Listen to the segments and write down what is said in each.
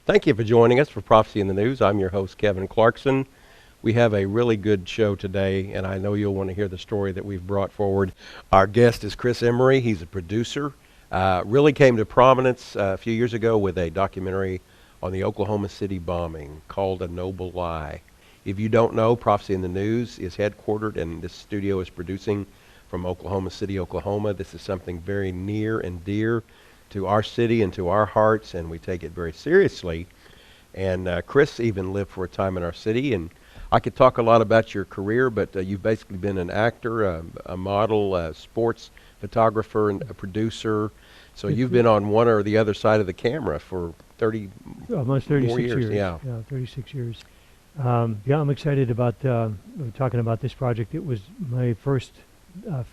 Thank you for joining us for Prophecy in the News. I'm your host, Kevin Clarkson. We have a really good show today, and I know you'll want to hear the story that we've brought forward. Our guest is Chris Emery. He's a producer. Really came to prominence a few years ago with a documentary on the Oklahoma City bombing called A Noble Lie. If you don't know, Prophecy in the News is headquartered, and this studio is producing from Oklahoma City, Oklahoma. This is something very near and dear to our city and to our hearts, and we take it very seriously. And Chris even lived for a time in our city, and I could talk a lot about your career, but you've basically been an actor, a model, a sports photographer, and a producer. So you've been on one or the other side of the camera for 30 almost 36 more years. Yeah, 36 years. Yeah, I'm excited about talking about this project. It was my first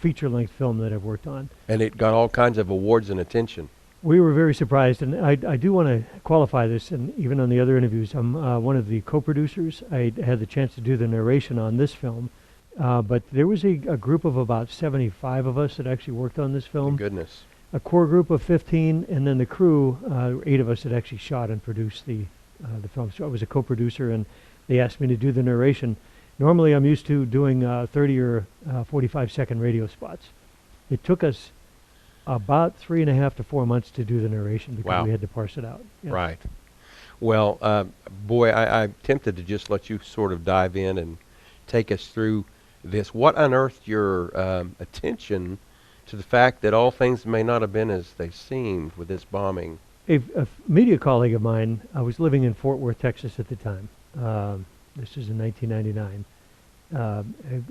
feature-length film that I've worked on. And it got all kinds of awards and attention. We were very surprised, and I do want to qualify this, and even on the other interviews, I'm one of the co-producers. I had the chance to do the narration on this film, but there was a group of about 75 of us that actually worked on this film. Goodness. A core group of 15, and then the crew, 8 of us that actually shot and produced the film. So I was a co-producer, and they asked me to do the narration. Normally I'm used to doing 30 or 45-second radio spots. It took us about 3.5 to 4 months to do the narration because we had to parse it out. Yes. Right. Well, boy, I'm tempted to just let you sort of dive in and take us through this. What unearthed your attention to the fact that all things may not have been as they seemed with this bombing? A media colleague of mine, I was living in Fort Worth, Texas at the time. This is in 1999.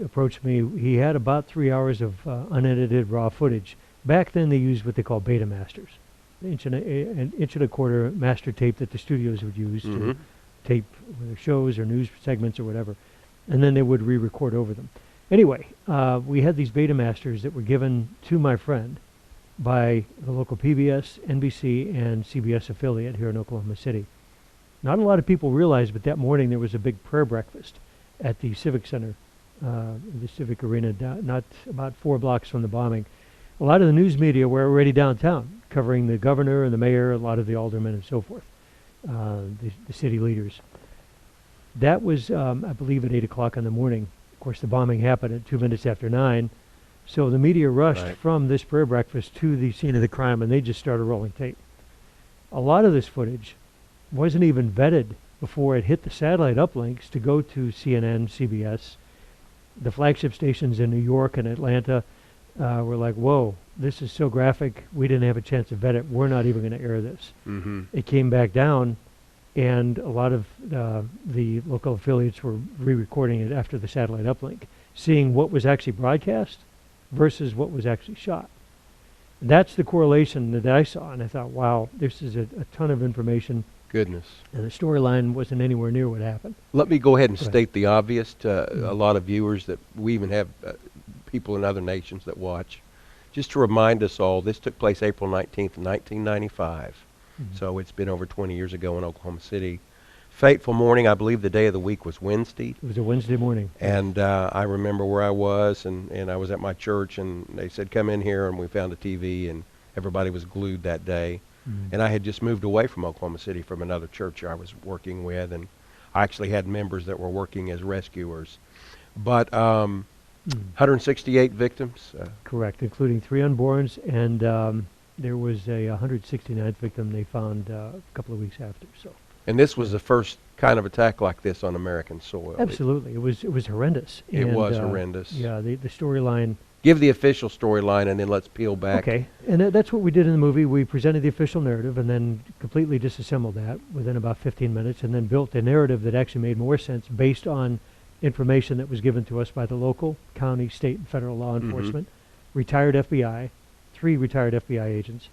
Approached me. He had about 3 hours of unedited raw footage. Back then they used what they call Betamasters, an inch and a quarter master tape that the studios would use to tape whether shows or news segments or whatever, and then they would re-record over them. Anyway, we had these Betamasters that were given to my friend by the local PBS, NBC, and CBS affiliate here in Oklahoma City. Not a lot of people realize, but that morning there was a big prayer breakfast at the Civic Center, the Civic Arena, not about 4 blocks from the bombing. A lot of the news media were already downtown, covering the governor and the mayor, a lot of the aldermen and so forth, the city leaders. That was, I believe, at 8 o'clock in the morning. Of course, the bombing happened at 2 minutes after 9. So the media rushed from this prayer breakfast to the scene of the crime, and they just started rolling tape. A lot of this footage wasn't even vetted before it hit the satellite uplinks to go to CNN, CBS. The flagship stations in New York and Atlanta were like, whoa, this is so graphic, we didn't have a chance to vet it. We're not even going to air this. It came back down, and a lot of the local affiliates were re-recording it after the satellite uplink, seeing what was actually broadcast versus what was actually shot. That's the correlation that I saw, and I thought, wow, this is a ton of information. Goodness. And the storyline wasn't anywhere near what happened. Let me go ahead and state the obvious to a lot of viewers that we even have people in other nations that watch. Just to remind us all, this took place April 19th, 1995. So it's been over 20 years ago in Oklahoma City. Fateful morning. I believe the day of the week was Wednesday. It was a Wednesday morning. And I remember where I was, and I was at my church, and they said, come in here, and we found a TV, and everybody was glued that day. And I had just moved away from Oklahoma City from another church I was working with, and I actually had members that were working as rescuers. But 168 victims? Correct, including 3 unborns, and there was a 169th victim they found a couple of weeks after. So. And this was the first kind of attack like this on American soil. Absolutely, it was horrendous. It was horrendous. Yeah, the storyline. Give the official storyline, and then let's peel back. Okay, and that's what we did in the movie. We presented the official narrative and then completely disassembled that within about 15 minutes and then built a narrative that actually made more sense based on information that was given to us by the local, county, state, and federal law enforcement, retired FBI, 3 retired FBI agents,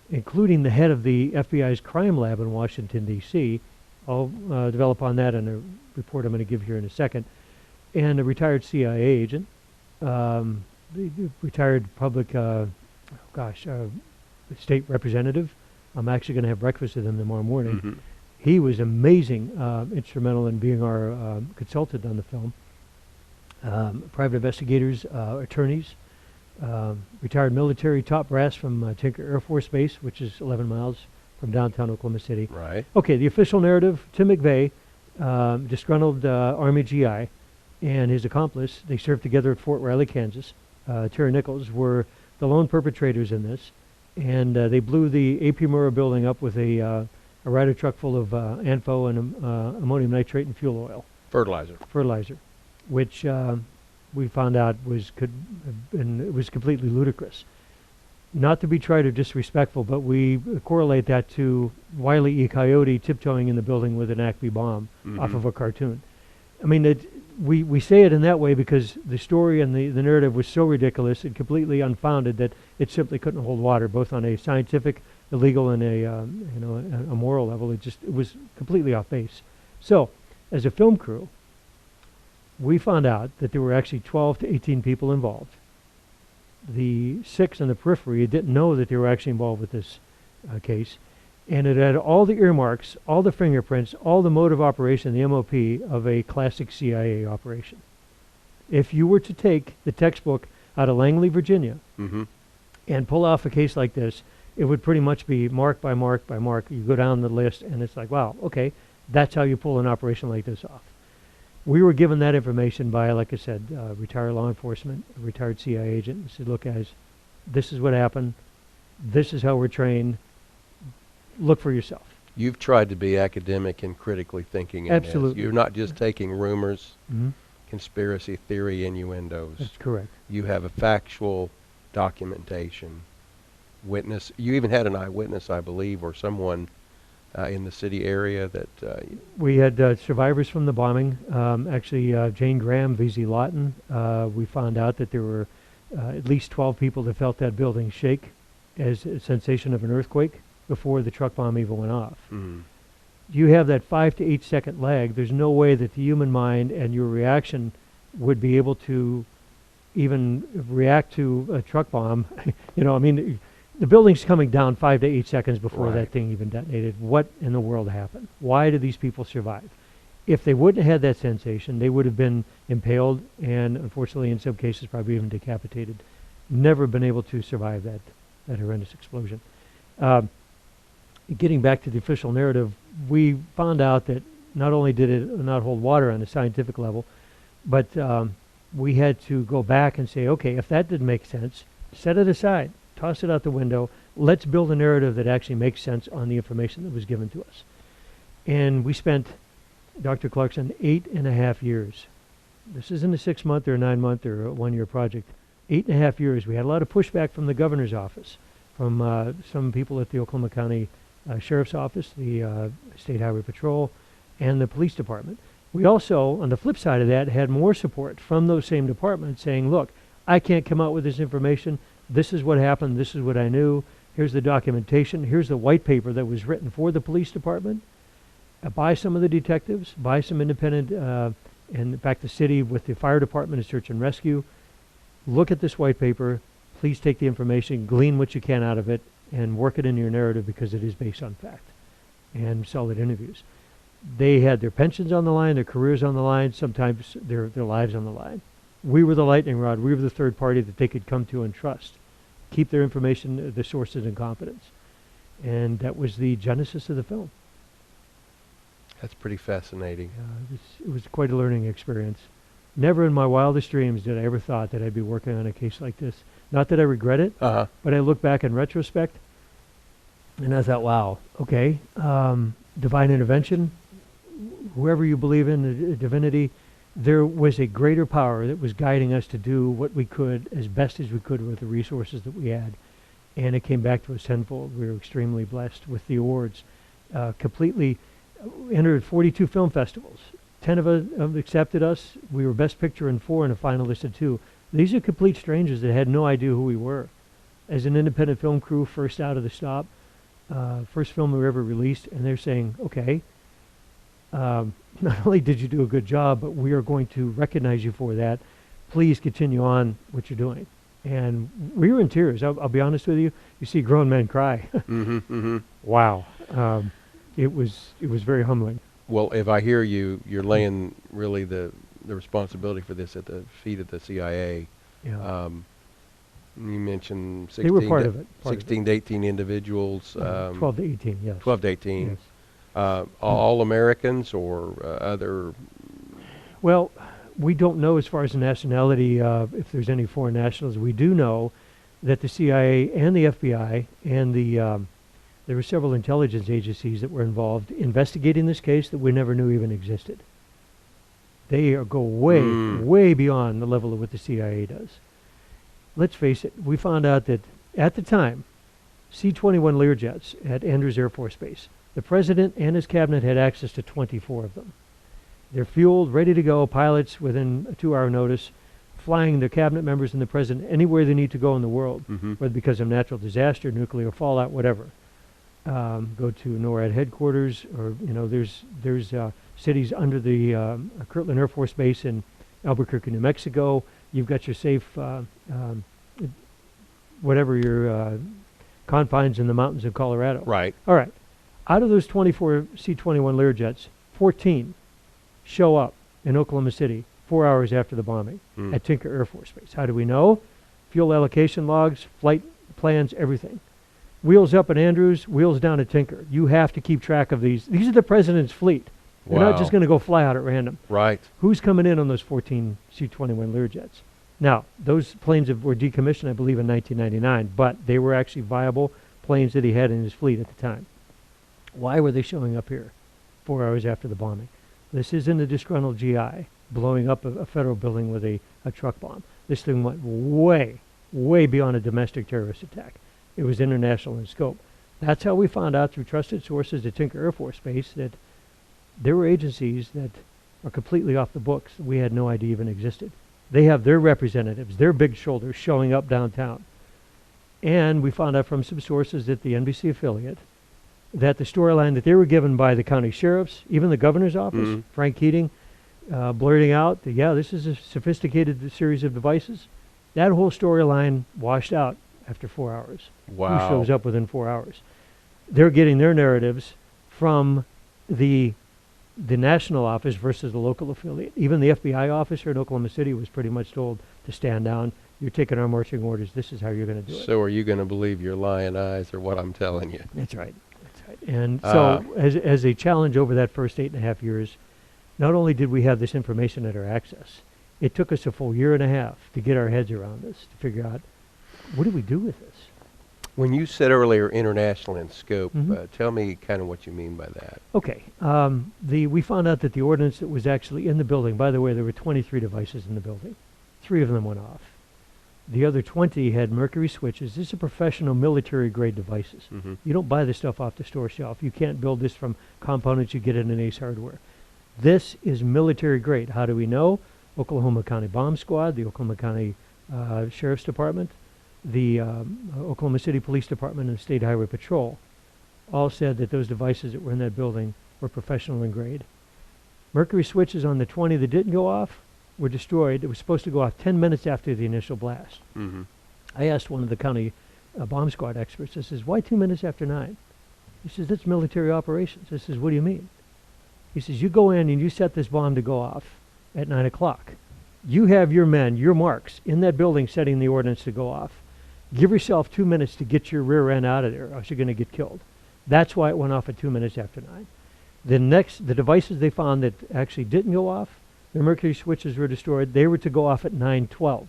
including the head of the FBI's crime lab in Washington, D.C. I'll develop on that in a report I'm going to give here in a second, and a retired CIA agent, the retired public, state representative. I'm actually going to have breakfast with him tomorrow morning. He was amazing, instrumental in being our consultant on the film. Private investigators, attorneys, retired military top brass from Tinker Air Force Base, which is 11 miles from downtown Oklahoma City. Right. Okay, the official narrative, Tim McVeigh, disgruntled Army GI, and his accomplice, they served together at Fort Riley, Kansas. Terry Nichols were the lone perpetrators in this, and they blew the AP Murrah building up with a Ryder truck full of ANFO and ammonium nitrate and fuel oil. Fertilizer. Which we found out it was completely ludicrous. Not to be trite or disrespectful, but we correlate that to Wile E. Coyote tiptoeing in the building with an Acme bomb off of a cartoon. I mean, we say it in that way because the story and the narrative was so ridiculous and completely unfounded that it simply couldn't hold water, both on a scientific, a legal, and a moral level. It was completely off base. So, as a film crew, we found out that there were actually 12 to 18 people involved. The 6 on the periphery didn't know that they were actually involved with this case, and it had all the earmarks, all the fingerprints, all the mode of operation, the MOP, of a classic CIA operation. If you were to take the textbook out of Langley, Virginia, and pull off a case like this, it would pretty much be mark by mark by mark. You go down the list, and it's like, wow, okay, that's how you pull an operation like this off. We were given that information by, like I said, retired law enforcement, a retired CIA agent, and said, look, guys, this is what happened. This is how we're trained. Look for yourself. You've tried to be academic and critically thinking in Absolutely. this. You're not just taking rumors, conspiracy theory, innuendos. That's correct. You have a factual documentation. Witness. You even had an eyewitness, I believe, or someone in the city area that... We had survivors from the bombing. Actually, Jane Graham, VZ Lawton. We found out that there were at least 12 people that felt that building shake as a sensation of an earthquake before the truck bomb even went off. You have that 5 to 8 second lag. There's no way that the human mind and your reaction would be able to even react to a truck bomb. I mean, the building's coming down 5 to 8 seconds before that thing even detonated. What in the world happened? Why did these people survive? If they wouldn't have had that sensation, they would have been impaled and, unfortunately, in some cases, probably even decapitated. Never been able to survive that horrendous explosion. Getting back to the official narrative, we found out that not only did it not hold water on a scientific level, but we had to go back and say, okay, if that didn't make sense, set it aside. Toss it out the window. Let's build a narrative that actually makes sense on the information that was given to us. And we spent, Dr. Clarkson, 8.5 years. This isn't a 6-month or a 9-month or a 1-year project. 8.5 years. We had a lot of pushback from the governor's office, from some people at the Oklahoma County Sheriff's Office, the State Highway Patrol, and the police department. We also, on the flip side of that, had more support from those same departments saying, look, I can't come out with this information. This is what happened. This is what I knew. Here's the documentation. Here's the white paper that was written for the police department. By some of the detectives, by some independent, and in fact, the city with the fire department and search and rescue. Look at this white paper. Please take the information, glean what you can out of it, and work it into your narrative because it is based on fact and solid interviews. They had their pensions on the line, their careers on the line, sometimes their lives on the line. We were the lightning rod. We were the third party that they could come to and trust. Keep their information, the sources, in confidence. And that was the genesis of the film. That's pretty fascinating. It was quite a learning experience. Never in my wildest dreams did I ever thought that I'd be working on a case like this. Not that I regret it, but I look back in retrospect, and I thought, wow, okay, divine intervention, whoever you believe in, divinity, there was a greater power that was guiding us to do what we could as best as we could with the resources that we had. And it came back to us tenfold. We were extremely blessed with the awards. Completely entered 42 film festivals. 10 of them accepted us. We were Best Picture in 4 and a finalist in 2. These are complete strangers that had no idea who we were. As an independent film crew, first out of the stop, first film we ever released, and they're saying, okay, not only did you do a good job, but we are going to recognize you for that. Please continue on what you're doing. And we were in tears. I'll be honest with you. You see grown men cry. Wow. It was very humbling. Well, if I hear you, you're laying really the responsibility for this at the feet of the CIA. Yeah. You mentioned 16 They were part to, of it. Part of 16 to 18 individuals. 12 to 18, yes. 12 to 18. Yes. All Americans or other? Well, we don't know as far as the nationality, if there's any foreign nationals. We do know that the CIA and the FBI and there were several intelligence agencies that were involved investigating this case that we never knew even existed. They go way, way beyond the level of what the CIA does. Let's face it, we found out that at the time, C-21 Learjets at Andrews Air Force Base, the president and his cabinet had access to 24 of them. They're fueled, ready to go, pilots within a 2-hour notice, flying the cabinet members and the president anywhere they need to go in the world, whether because of natural disaster, nuclear fallout, whatever. Go to NORAD headquarters, or there's cities under the Kirtland Air Force Base in Albuquerque, New Mexico. You've got your safe, whatever your confines in the mountains of Colorado. Right. All right. Out of those 24 C-21 Learjets, 14 show up in Oklahoma City 4 hours after the bombing at Tinker Air Force Base. How do we know? Fuel allocation logs, flight plans, everything. Wheels up at Andrews, wheels down at Tinker. You have to keep track of these. These are the president's fleet. They're not just going to go fly out at random. Right. Who's coming in on those 14 C-21 Learjets? Now, those planes were decommissioned, I believe, in 1999, but they were actually viable planes that he had in his fleet at the time. Why were they showing up here 4 hours after the bombing? This isn't a disgruntled GI blowing up a federal building with a truck bomb. This thing went way, way beyond a domestic terrorist attack. It was international in scope. That's how we found out through trusted sources at Tinker Air Force Base that there were agencies that are completely off the books that we had no idea even existed. They have their representatives, their big shoulders showing up downtown. And we found out from some sources at the NBC affiliate that the storyline that they were given by the county sheriffs, even the governor's office, Frank Keating, blurting out that, yeah, this is a sophisticated series of devices, that whole storyline washed out after 4 hours. Wow. Who shows up within 4 hours? They're getting their narratives from the national office versus the local affiliate. Even the FBI officer in Oklahoma City was pretty much told to stand down. You're taking our marching orders. This is how you're going to do it. So are you going to believe your lying eyes or what I'm telling you? That's right. That's right. And so as a challenge over that first 8.5 years, not only did we have this information at our access, it took us a full 1.5 years to get our heads around this, to figure out, what do we do with this? When you said earlier international in scope, tell me kind of what you mean by that. Okay. We found out that the ordnance that was actually in the building, by the way, there were 23 devices in the building. 3 of them went off. The other 20 had mercury switches. These are professional military-grade devices. You don't buy this stuff off the store shelf. You can't build this from components you get in an Ace Hardware. This is military-grade. How do we know? Oklahoma County Bomb Squad, the Oklahoma County Sheriff's Department, the Oklahoma City Police Department, and the State Highway Patrol all said that those devices that were in that building were professional in grade. Mercury switches on the 20 that didn't go off were destroyed. It was supposed to go off 10 minutes after the initial blast. I asked one of the county bomb squad experts, I says, why 2 minutes after 9? He says, that's military operations. I says, what do you mean? He says, you go in and you set this bomb to go off at 9 o'clock. You have your men, your marks, in that building setting the ordnance to go off. Give yourself 2 minutes to get your rear end out of there, or else you're going to get killed. That's why it went off at 2 minutes after 9. The devices they found that actually didn't go off, the mercury switches were destroyed. They were to go off at 9:12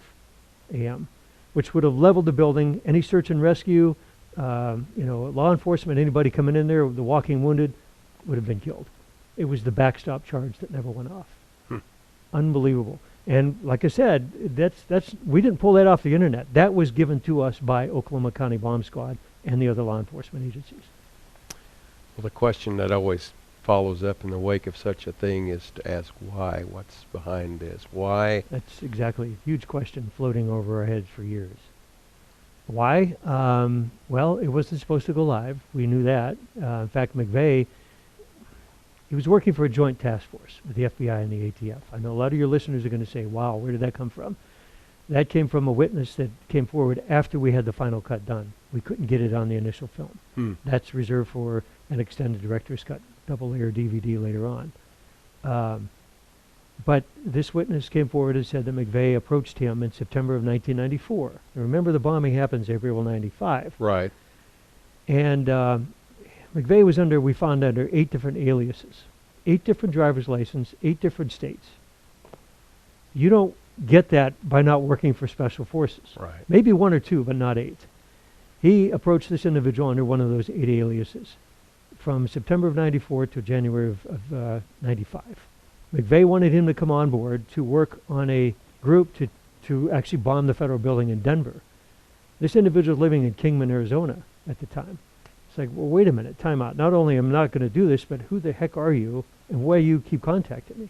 a.m., which would have leveled the building. Any search and rescue, law enforcement, anybody coming in there, the walking wounded, would have been killed. It was the backstop charge that never went off. Unbelievable. And like I said, we didn't pull that off the internet. That was given to us by Oklahoma County Bomb Squad and the other law enforcement agencies. Well, the question that always follows up in the wake of such a thing is to ask why. What's behind this? Why? That's exactly a huge question floating over our heads for years. Why? Well, it wasn't supposed to go live. We knew that. In fact, McVeigh, he was working for a joint task force with the FBI and the ATF. I know a lot of your listeners are going to say, wow, where did that come from? That came from a witness that came forward after we had the final cut done. We couldn't get it on the initial film. That's reserved for an extended director's cut, double-layer DVD later on. But this witness came forward and said that McVeigh approached him in September of 1994. And remember, the bombing happens April 95. Right. And McVeigh was we found under 8 different aliases, 8 different driver's license, 8 different states. You don't get that by not working for special forces. Right. Maybe 1 or 2, but not 8. He approached this individual under one of those 8 aliases from September of 94 to January of 95. McVeigh wanted him to come on board to work on a group to actually bomb the federal building in Denver. This individual was living in Kingman, Arizona at the time. It's like, well, wait a minute, time out. Not only am I not going to do this, but who the heck are you and why you keep contacting me?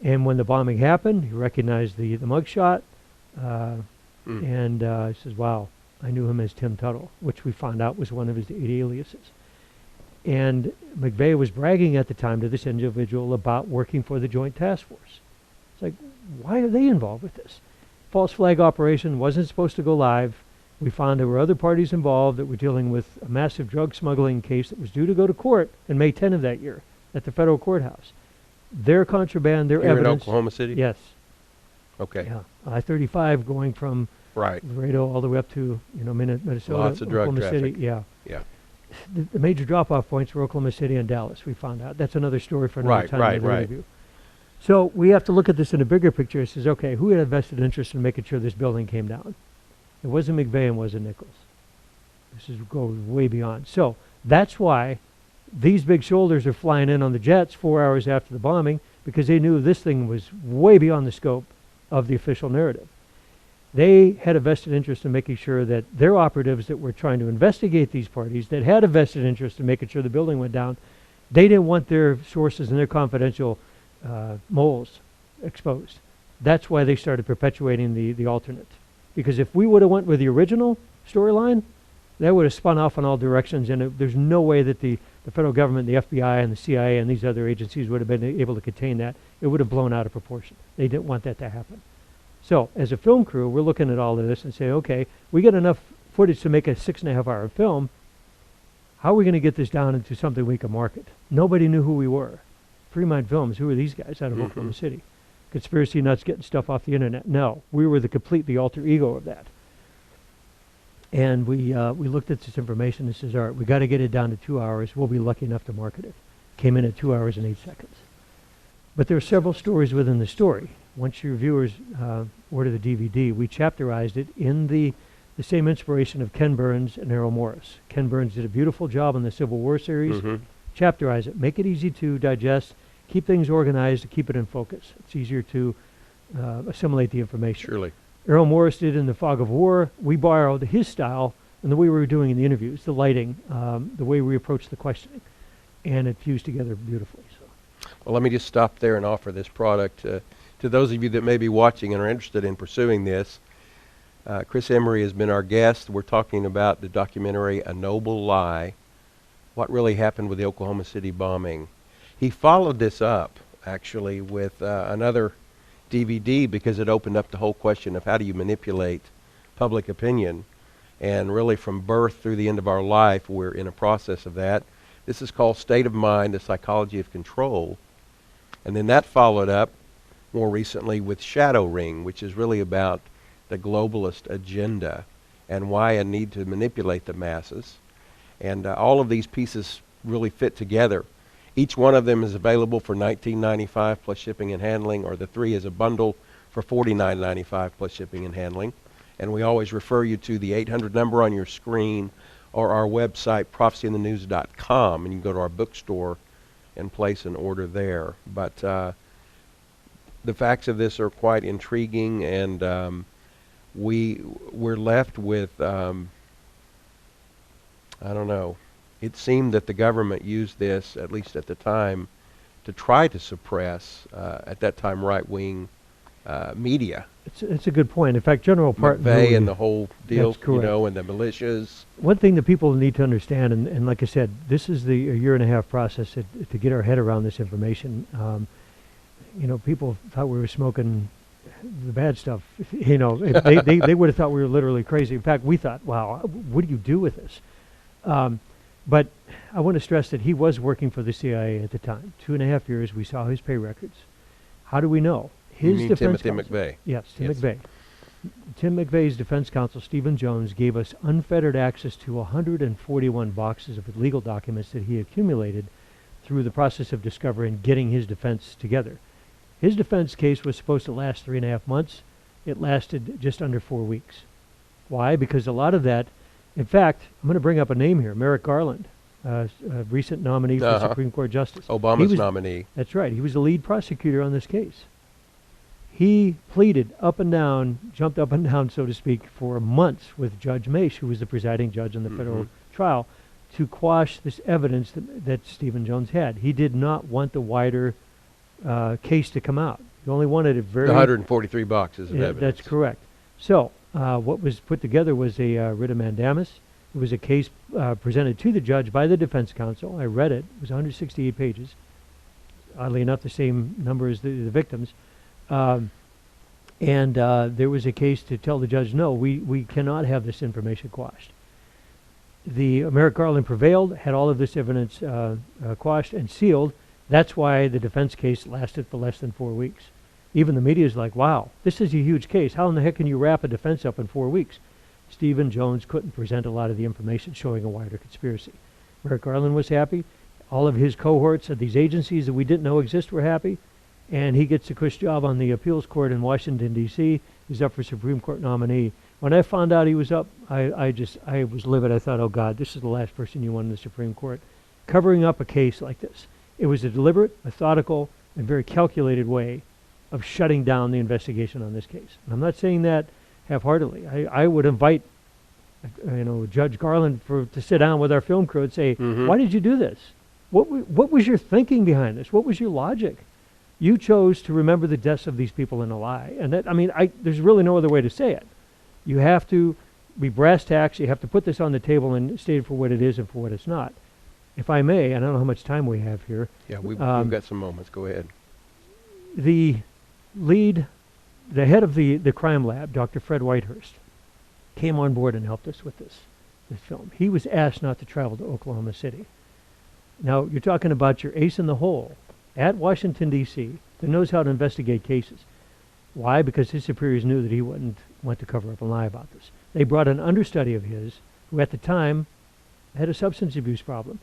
And when the bombing happened, he recognized the mugshot, and he says, wow, I knew him as Tim Tuttle, which we found out was one of his 8 aliases. And McVeigh was bragging at the time to this individual about working for the Joint Task Force. It's like, why are they involved with this? False flag operation wasn't supposed to go live. We found there were other parties involved that were dealing with a massive drug smuggling case that was due to go to court on May 10 of that year at the federal courthouse. Their contraband, their Here evidence. in Oklahoma City? Yes. Okay. Yeah. I-35 going from Right. Laredo all the way up to, Minnesota. Lots of drug Oklahoma traffic. City. Yeah. Yeah. The major drop-off points were Oklahoma City and Dallas, we found out. That's another story for another time in the interview. So we have to look at this in a bigger picture. It says, okay, who had a vested interest in making sure this building came down? It wasn't McVeigh and wasn't Nichols. This goes way beyond. So that's why these big shoulders are flying in on the jets 4 hours after the bombing, because they knew this thing was way beyond the scope of the official narrative. They had a vested interest in making sure that their operatives that were trying to investigate these parties, that had a vested interest in making sure the building went down, they didn't want their sources and their confidential moles exposed. That's why they started perpetuating the alternate. Because if we would have went with the original storyline, that would have spun off in all directions, and there's no way that the federal government, the FBI, and the CIA, and these other agencies would have been able to contain that. It would have blown out of proportion. They didn't want that to happen. So, as a film crew, we're looking at all of this and say, okay, we get enough footage to make a 6.5-hour film. How are we going to get this down into something we can market? Nobody knew who we were. Fremont Films, who are these guys out of Oklahoma City? Conspiracy nuts getting stuff off the internet. No, we were the alter ego of that. And we looked at this information and says, all right, we got to get it down to 2 hours. We'll be lucky enough to market it. Came in at 2 hours and 8 seconds. But there are several stories within the story. Once your viewers order the DVD, we chapterized it in the same inspiration of Ken Burns and Errol Morris. Ken Burns did a beautiful job on the Civil War series. Chapterize it. Make it easy to digest. Keep things organized. Keep it in focus. It's easier to assimilate the information. Surely. Errol Morris did in The Fog of War. We borrowed his style and the way we were doing in the interviews, the lighting, the way we approached the questioning, and it fused together beautifully. So, Well, let me just stop there and offer this product to those of you that may be watching and are interested in pursuing this. Chris Emery has been our guest. We're talking about the documentary A Noble Lie, what really happened with the Oklahoma City bombing. He followed this up, actually, with another DVD because it opened up the whole question of how do you manipulate public opinion. And really from birth through the end of our life, we're in a process of that. This is called State of Mind, the Psychology of Control. And then that followed up more recently with Shadow Ring, which is really about the globalist agenda and why a need to manipulate the masses. And all of these pieces really fit together. Each one of them is available for $19.95 plus shipping and handling, or the 3 is a bundle for $49.95 plus shipping and handling. And we always refer you to the 800 number on your screen or our website, prophecyinthenews.com, and you can go to our bookstore and place an order there. But the facts of this are quite intriguing, and we're left with, I don't know, it seemed that the government used this, at least at the time, to try to suppress, at that time, right-wing media. it's a good point. In fact, General Parton, McVeigh and the whole deal, That's correct. and the militias. one thing that people need to understand, and like I said, this is a 1.5-year process to get our head around this information. People thought we were smoking the bad stuff. They would have thought we were literally crazy. In fact, we thought, wow, what do you do with this? But I want to stress that he was working for the CIA at the time. 2.5 years, we saw his pay records. How do we know? You His mean defense Timothy counsel, McVeigh? yes, Tim Yes. McVeigh. Tim McVeigh's defense counsel, Stephen Jones, gave us unfettered access to 141 boxes of legal documents that he accumulated through the process of discovery and getting his defense together. His defense case was supposed to last 3.5 months. It lasted just under 4 weeks. Why? Because a lot of that, in fact, I'm going to bring up a name here, Merrick Garland, a recent nominee for Supreme Court Justice. Obama's nominee. That's right. He was the lead prosecutor on this case. He pleaded up and down, jumped up and down, so to speak, for months with Judge Mace, who was the presiding judge in the federal trial, to quash this evidence that Stephen Jones had. He did not want the wider case to come out. He only wanted it very... 143 boxes of evidence. That's correct. So, what was put together was a writ of mandamus. It was a case presented to the judge by the defense counsel. I read it. It was 168 pages. Oddly enough, the same number as the victims. And there was a case to tell the judge, no, we cannot have this information quashed. The Merrick Garland prevailed, had all of this evidence quashed and sealed. That's why the defense case lasted for less than 4 weeks. Even the media is like, wow, this is a huge case. How in the heck can you wrap a defense up in 4 weeks? Stephen Jones couldn't present a lot of the information showing a wider conspiracy. Merrick Garland was happy. All of his cohorts of these agencies that we didn't know exist were happy. And he gets a cush job on the appeals court in Washington, D.C. He's up for Supreme Court nominee. When I found out he was up, I was livid. I thought, oh, God, this is the last person you want in the Supreme Court. Covering up a case like this. It was a deliberate, methodical, and very calculated way of shutting down the investigation on this case. And I'm not saying that half-heartedly. I would invite, Judge Garland to sit down with our film crew and say, why did you do this? What was your thinking behind this? What was your logic? You chose to remember the deaths of these people in a lie. And there's really no other way to say it. You have to be brass tacks. You have to put this on the table and state it for what it is and for what it's not. If I may, and I don't know how much time we have here. Yeah, we've got some moments. Go ahead. The head of the crime lab, Dr. Fred Whitehurst, came on board and helped us with this film. He was asked not to travel to Oklahoma City. Now, you're talking about your ace in the hole at Washington, D.C., that knows how to investigate cases. Why? Because his superiors knew that he wouldn't want to cover up and lie about this. They brought an understudy of his, who at the time had a substance abuse problem.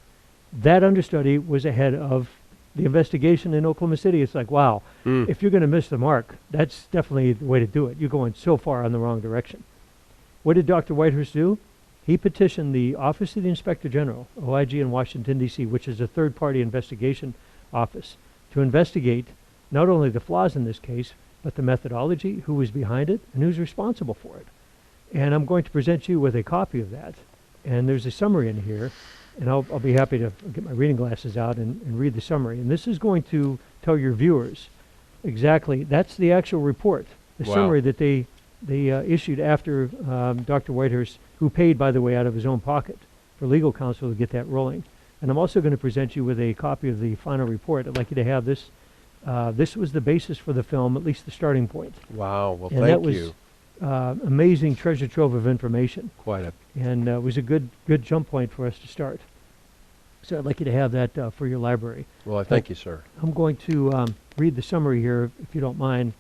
That understudy was ahead of the investigation in Oklahoma City. It's like, wow, if you're going to miss the mark, that's definitely the way to do it. You're going so far in the wrong direction. What did Dr. Whitehurst do? He petitioned the Office of the Inspector General, OIG in Washington, D.C., which is a third-party investigation office, to investigate not only the flaws in this case, but the methodology, who was behind it, and who's responsible for it. And I'm going to present you with a copy of that. And there's a summary in here, and I'll be happy to get my reading glasses out and read the summary. And this is going to tell your viewers exactly, that's the actual report, the summary that they issued after Dr. Whitehurst, who paid, by the way, out of his own pocket for legal counsel to get that rolling. And I'm also going to present you with a copy of the final report. I'd like you to have this. This was the basis for the film, at least the starting point. Wow. Well, and thank that you. was amazing treasure trove of information. Quite a... And it was a good jump point for us to start. So I'd like you to have that for your library. Well, I thank you, sir. I'm going to read the summary here, if you don't mind,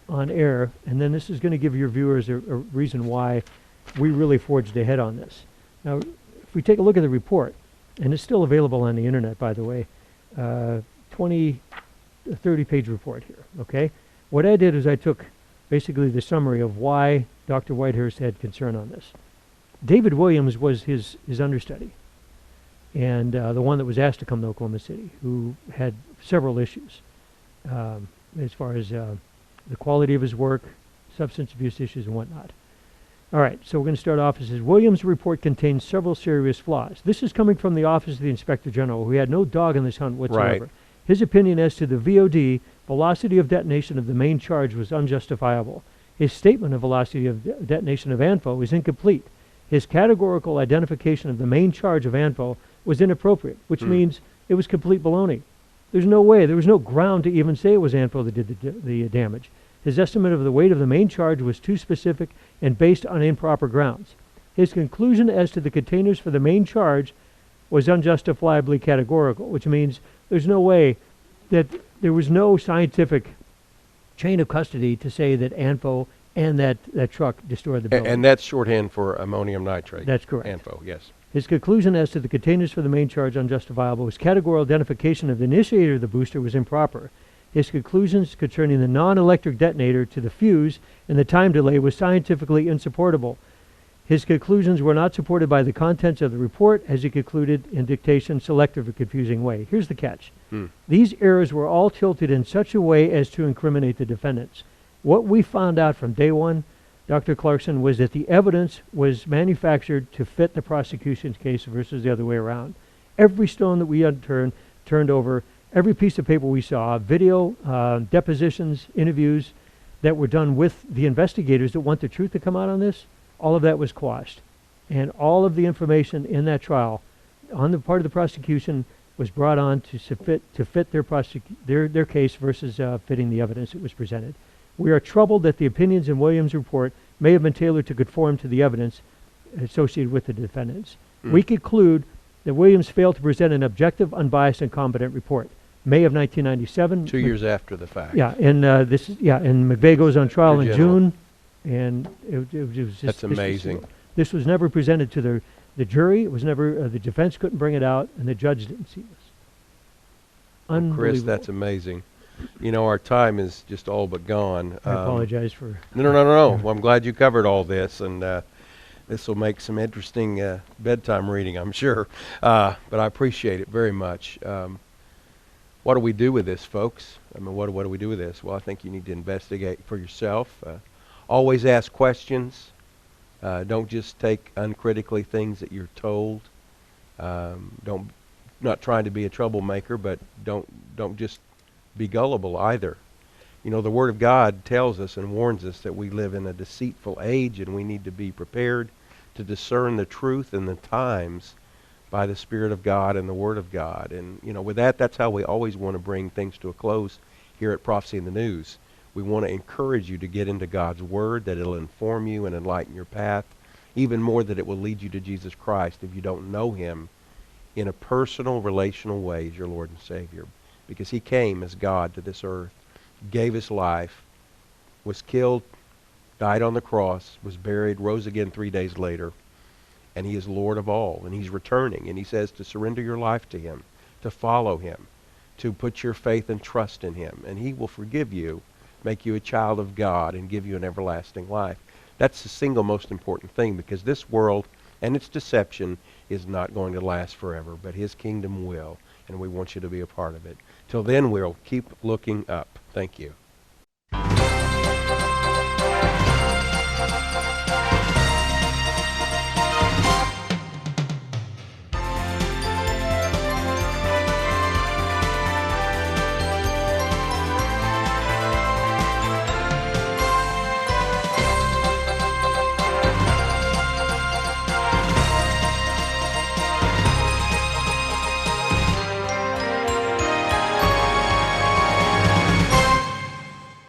on air. And then this is going to give your viewers a reason why we really forged ahead on this. Now, if we take a look at the report, and it's still available on the internet, by the way, 30-page report here, okay? What I did is I took basically the summary of why Dr. Whitehurst had concern on this. David Williams was his understudy, and the one that was asked to come to Oklahoma City, who had several issues as far as the quality of his work, substance abuse issues, and whatnot. All right, so we're going to start off. It says, Williams' report contains several serious flaws. This is coming from the Office of the Inspector General, who had no dog in this hunt whatsoever. Right. His opinion as to the VOD, velocity of detonation of the main charge, was unjustifiable. His statement of velocity of detonation of ANFO is incomplete. His categorical identification of the main charge of ANFO was inappropriate, which means it was complete baloney. There's no way, there was no ground to even say it was ANFO that did the damage. His estimate of the weight of the main charge was too specific and based on improper grounds. His conclusion as to the containers for the main charge was unjustifiably categorical, which means there's no way that there was no scientific chain of custody to say that ANFO and that truck destroyed the building. And that's shorthand for ammonium nitrate. That's correct. ANFO, yes. His conclusion as to the containers for the main charge unjustifiable. His categorical identification of the initiator of the booster was improper. His conclusions concerning the non-electric detonator to the fuse and the time delay was scientifically insupportable. His conclusions were not supported by the contents of the report, as he concluded in dictation selective or confusing way. Here's the catch. These errors were all tilted in such a way as to incriminate the defendants. What we found out from day one, Dr. Clarkson, was that the evidence was manufactured to fit the prosecution's case versus the other way around. Every stone that we turned over, every piece of paper we saw, video, depositions, interviews that were done with the investigators that want the truth to come out on this, all of that was quashed. And all of the information in that trial on the part of the prosecution was brought on to fit their case versus fitting the evidence that was presented. We are troubled that the opinions in Williams' report may have been tailored to conform to the evidence associated with the defendants. We conclude that Williams failed to present an objective, unbiased, and competent report. May of 1997. 2 years after the fact. Yeah, and and McVeigh goes on trial in General. June, and it was just. That's amazing. This was never presented to the jury. It was never the defense couldn't bring it out, and the judge didn't see this. Unbelievable. Chris, that's amazing. You know, our time is just all but gone. I apologize for. No. Well, I'm glad you covered all this, and this will make some interesting bedtime reading, I'm sure. But I appreciate it very much. What do we do with this, folks? I mean, what do we do with this? Well, I think you need to investigate for yourself. Always ask questions. Don't just take uncritically things that you're told. Not trying to be a troublemaker, but don't just be gullible either. You know, the Word of God tells us and warns us that we live in a deceitful age, and we need to be prepared to discern the truth in the times by the Spirit of God and the Word of God. And, you know, with that, that's how we always want to bring things to a close here at Prophecy in the News. We want to encourage you to get into God's Word, that it'll inform you and enlighten your path, even more that it will lead you to Jesus Christ if you don't know Him in a personal, relational way as your Lord and Savior. Because He came as God to this earth, gave His life, was killed, died on the cross, was buried, rose again 3 days later, and He is Lord of all, and He's returning, and He says to surrender your life to Him, to follow Him, to put your faith and trust in Him, and He will forgive you, make you a child of God, and give you an everlasting life. That's the single most important thing, because this world and its deception is not going to last forever, but His kingdom will, and we want you to be a part of it. Till then, we'll keep looking up. Thank you.